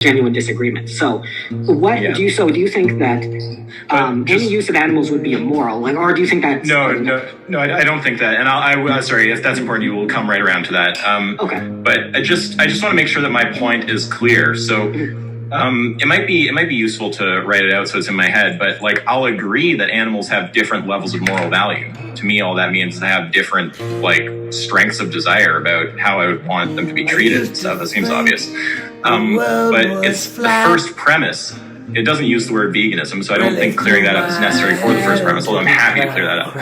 genuine disagreement. So, what do you? So, do you think that any use of animals would be immoral? Like, or do you think that? No, I don't think that. And sorry if that's important. You will come right around to that. Okay. But I just want to make sure that my point is clear. So. It might be useful to write it out so it's in my head, but like I'll agree that animals have different levels of moral value. To me, all that means they have different like strengths of desire about how I would want them to be treated and stuff. That seems obvious. But it's the first premise. It doesn't use the word veganism, so I don't think clearing that up is necessary for the first premise, although I'm happy to clear that up.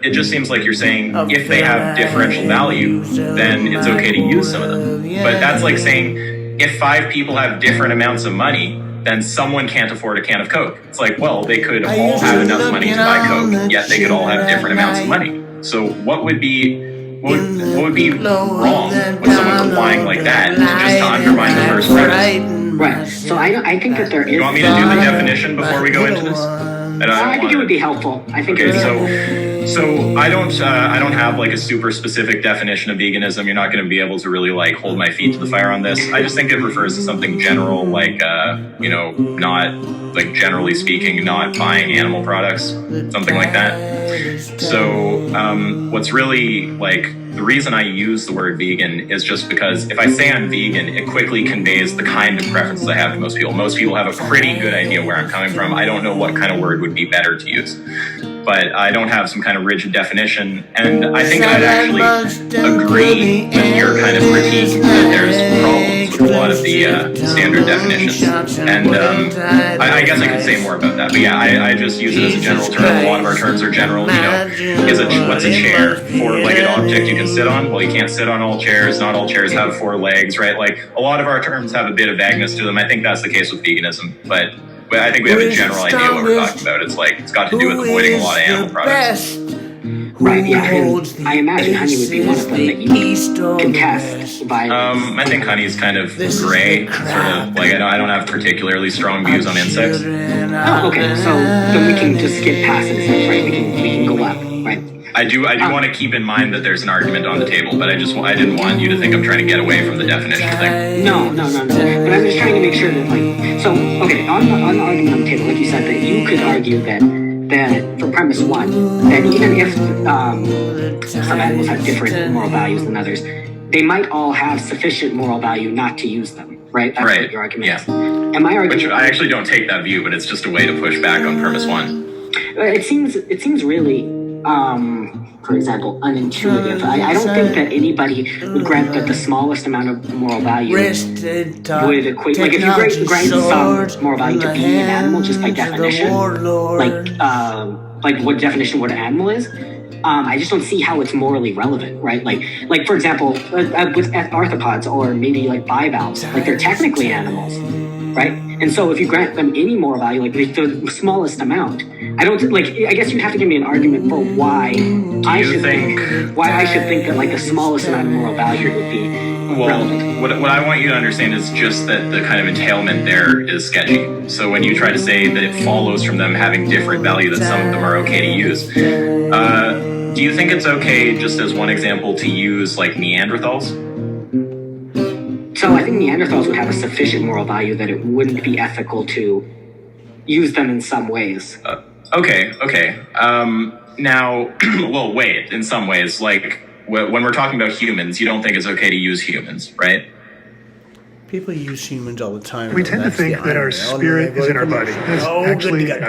It just seems like you're saying if they have differential value, then it's okay to use some of them. But that's like saying if 5 people have different amounts of money, then someone can't afford a can of Coke. It's like, well, they could all have enough money to buy Coke, yet they could all have different amounts of money. So what would be wrong with someone complying like that just to undermine the first premise? Right. So I think that there is. You want me to do the definition before we go into this? I think it would be helpful. I think. Okay, so I don't have like a super specific definition of veganism. You're not going to be able to really like hold my feet to the fire on this. I just think it refers to something general, like not like generally speaking, not buying animal products, something like that. So what's really like the reason I use the word vegan is just because if I say I'm vegan, it quickly conveys the kind of preferences I have to most people. Most people have a pretty good idea where I'm coming from. I don't know what kind of word would be better to use. But I don't have some kind of rigid definition, and I think I'd actually agree with your kind of critique that there's problems with a lot of the standard definitions. And I guess I could say more about that, but yeah, I just use it as a general term. A lot of our terms are general. What's a chair? 4-legged object you can sit on? Well, you can't sit on all chairs. Not all chairs have 4 legs, right? Like a lot of our terms have a bit of vagueness to them. I think that's the case with veganism, but I think we have a general idea what we're talking about. It's got to do with avoiding a lot of animal products. Right, yeah, and I imagine honey would be one of them that you contest by. I think honey's kind of gray, sort of like I don't have particularly strong views on insects. Oh, okay, so then we can just skip past insects, right? We can go up, right? I do want to keep in mind that there's an argument on the table, but I didn't want you to think I'm trying to get away from the definition thing. No. But I'm just trying to make sure that on the argument on the table, like you said, that you could argue that for premise 1, that even if some animals have different moral values than others, they might all have sufficient moral value not to use them, right? That's what your argument is. And my argument, which I actually don't take that view, but it's just a way to push back on premise 1. It seems really. For example, unintuitive. I don't think that anybody would grant that the smallest amount of moral value would equate. Like if you grant some moral value to being an animal just by definition, like what definition what an animal is, I just don't see how it's morally relevant, right? Like for example, with arthropods or maybe like bivalves, like they're technically animals, right? And so if you grant them any moral value, like the smallest amount, I guess you'd have to give me an argument for why I should think that like the smallest amount of moral value would be relevant. What I want you to understand is just that the kind of entailment there is sketchy. So when you try to say that it follows from them having different value that some of them are okay to use, do you think it's okay, just as one example, to use like Neanderthals? So I think Neanderthals would have a sufficient moral value that it wouldn't be ethical to use them in some ways. Okay. Now, well, wait, in some ways, like when we're talking about humans, you don't think it's okay to use humans, right? People use humans all the time. We tend to think that our spirit is in our body. That's actually